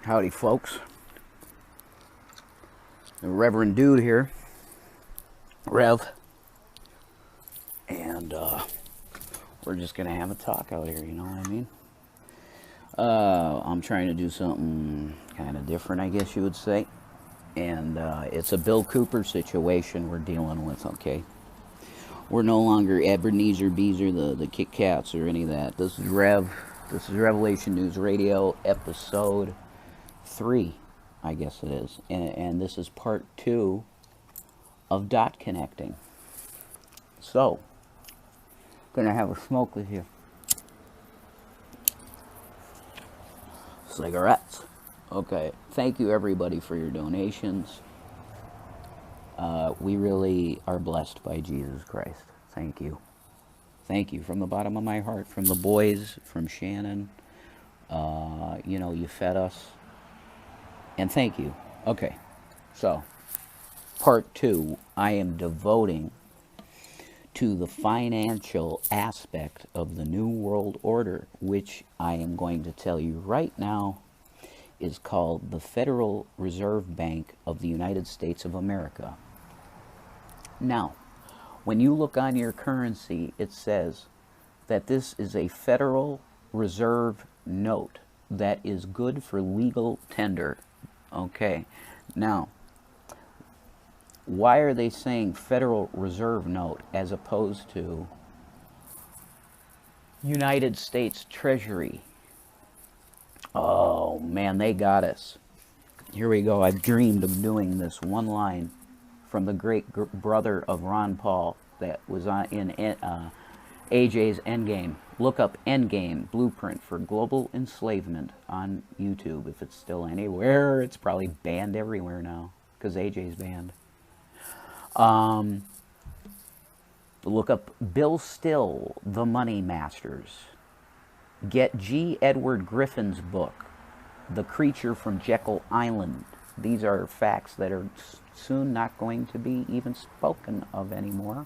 Howdy, folks. The Reverend Dude here, Rev, and we're just gonna have a talk out here. You know what I mean? I'm trying to do something kind of different, I guess you would say, and it's a Bill Cooper situation we're dealing with. Okay, we're no longer Ebenezer Beezer, the Kit Kats, or any of that. This is Rev. This is Revelation News Radio, episode 3, I guess it is, and this is part 2 of dot connecting. So, gonna have a smoke with you. Cigarettes. Okay, thank you everybody for your donations. We really are blessed by Jesus Christ. Thank you. Thank you from the bottom of my heart, from the boys, from Shannon. You know, you fed us. And thank you. Okay, so part 2, I am devoting to the financial aspect of the New World Order, which I am going to tell you right now is called the Federal Reserve Bank of the United States of America. Now, when you look on your currency, it says that this is a Federal Reserve note that is good for legal tender. Okay, now, why are they saying Federal Reserve note as opposed to United States Treasury? Oh man, they got us. Here we go. I've dreamed of doing this one line from the great brother of Ron Paul that was in AJ's Endgame. Look up Endgame Blueprint for Global Enslavement on YouTube. If it's still anywhere, it's probably banned everywhere now because AJ's banned. Look up Bill Still, The Money Masters. Get G. Edward Griffin's book, The Creature from Jekyll Island. These are facts that are soon not going to be even spoken of anymore,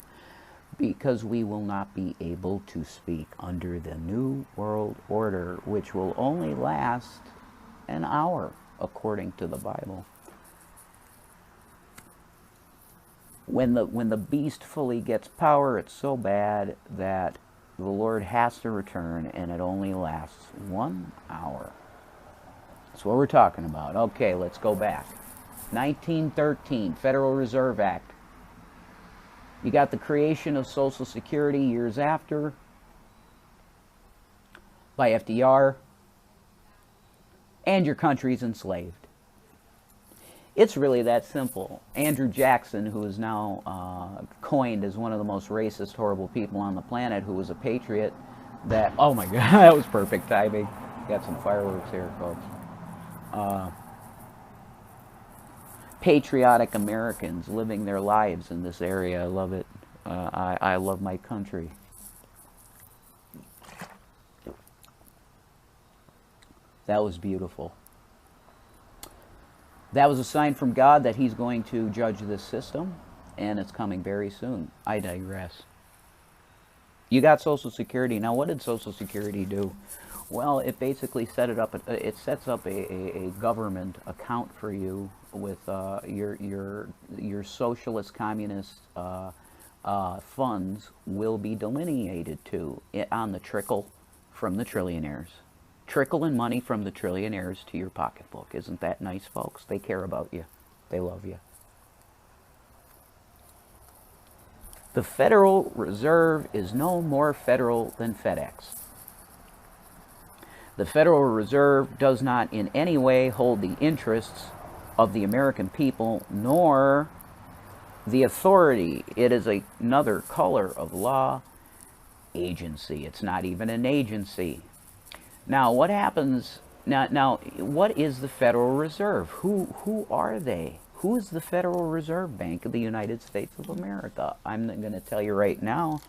because we will not be able to speak under the New World Order, which will only last an hour, according to the Bible. When the beast fully gets power, it's so bad that the Lord has to return, and it only lasts 1 hour. That's what we're talking about. Okay, let's go back. 1913, Federal Reserve Act. You got the creation of Social Security years after by FDR, and your country's enslaved. It's really that simple. Andrew Jackson, who is now coined as one of the most racist, horrible people on the planet, who was a patriot, that, oh my God, that was perfect timing. Got some fireworks here, folks. Patriotic Americans living their lives in this area. I love it. I love my country. That was beautiful. That was a sign from God that He's going to judge this system, and it's coming very soon. I digress. You got Social Security. Now, what did Social Security do? Well, it basically sets up a government account for you with your socialist communist funds will be delineated to on the trickle from the trillionaires. Trickle in money from the trillionaires to your pocketbook. Isn't that nice, folks? They care about you. They love you. The Federal Reserve is no more federal than FedEx. The Federal Reserve does not in any way hold the interests of the American people, nor the authority. It is another color of law agency. It's not even an agency. Now, what happens? Now, what is the Federal Reserve? Who are they? Who is the Federal Reserve Bank of the United States of America? I'm going to tell you right now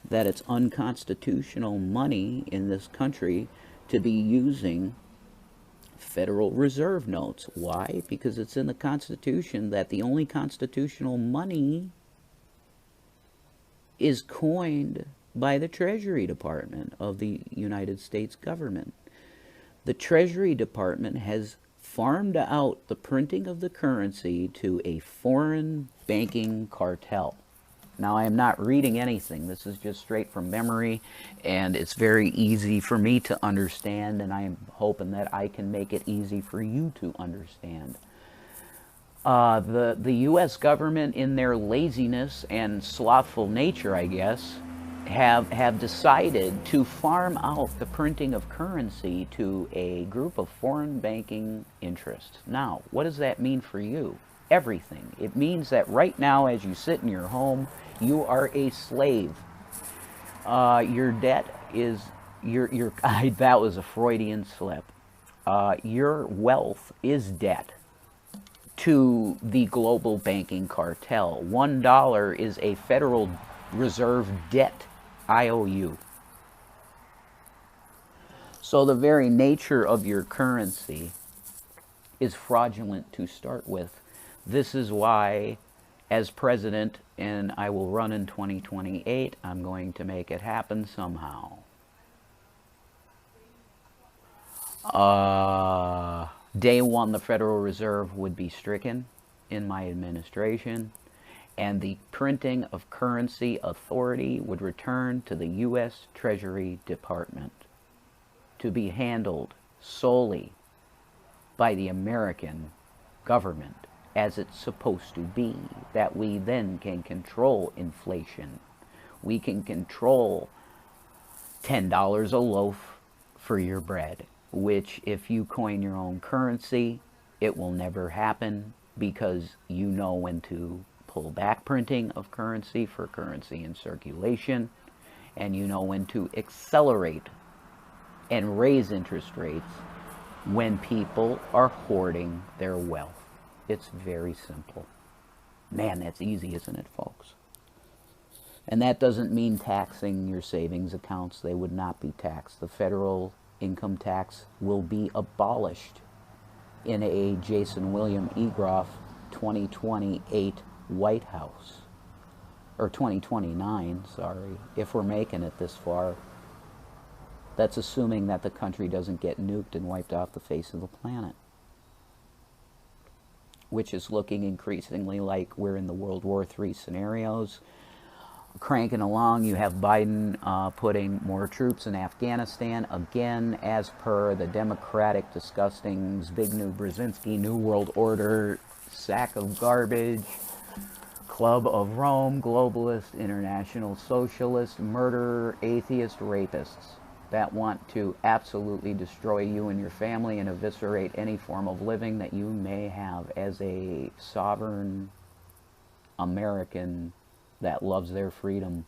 that it's unconstitutional money in this country to be using Federal Reserve notes. Why? Because it's in the Constitution that the only constitutional money is coined by the Treasury Department of the United States government. The Treasury Department has farmed out the printing of the currency to a foreign banking cartel. Now, I am not reading anything. This is just straight from memory, and it's very easy for me to understand, and I am hoping that I can make it easy for you to understand. The U.S. government, in their laziness and slothful nature, I guess, have decided to farm out the printing of currency to a group of foreign banking interests. Now, what does that mean for you? Everything. It means that right now, as you sit in your home, you are a slave. Your debt is that was a Freudian slip. Your wealth is debt to the global banking cartel. $1 is a Federal Reserve debt IOU. So the very nature of your currency is fraudulent to start with. This is why, as president, and I will run in 2028, I'm going to make it happen somehow. Day one, the Federal Reserve would be stricken in my administration, and the printing of currency authority would return to the U.S. Treasury Department to be handled solely by the American government, as it's supposed to be, that we then can control inflation. We can control $10 a loaf for your bread, which if you coin your own currency, it will never happen, because you know when to pull back printing of currency for currency in circulation, and you know when to accelerate and raise interest rates when people are hoarding their wealth. It's very simple. Man, that's easy, isn't it, folks? And that doesn't mean taxing your savings accounts. They would not be taxed. The federal income tax will be abolished in a Jason William Egroff 2028 White House. Or 2029, sorry, if we're making it this far. That's assuming that the country doesn't get nuked and wiped off the face of the planet, which is looking increasingly like we're in the World War III scenarios. Cranking along, you have Biden putting more troops in Afghanistan, again, as per the Democratic, disgusting Zbigniew Brzezinski New World Order, sack of garbage, Club of Rome, globalist, international socialist, murderer, atheist, rapists that want to absolutely destroy you and your family and eviscerate any form of living that you may have as a sovereign American that loves their freedom.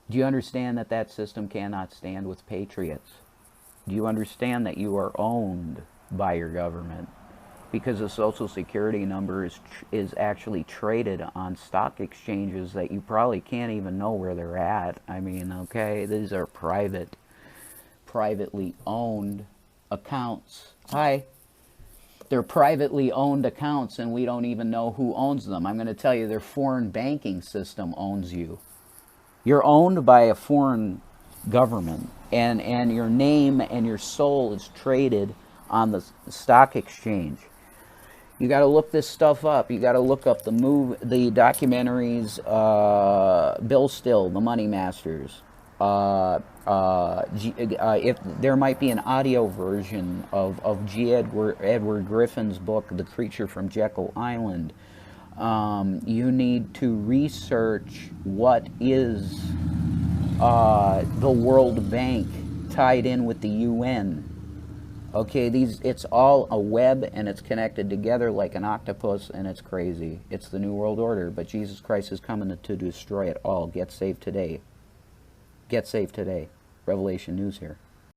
Do you understand that that system cannot stand with patriots? Do you understand that you are owned by your government? Because the Social Security number is actually traded on stock exchanges that you probably can't even know where they're at. I mean, okay, these are privately owned accounts. Hi. They're privately owned accounts, and we don't even know who owns them. I'm going to tell you, their foreign banking system owns you. You're owned by a foreign government, and your name and your soul is traded on the stock exchange. You got to look this stuff up. You got to look up the documentaries, Bill Still, The Money Masters. If there might be an audio version of G. Edward Griffin's book, The Creature from Jekyll Island. You need to research what is the World Bank tied in with the UN. Okay, it's all a web, and it's connected together like an octopus, and it's crazy. It's the New World Order, but Jesus Christ is coming to destroy it all. Get saved today. Get saved today. Revelation News here.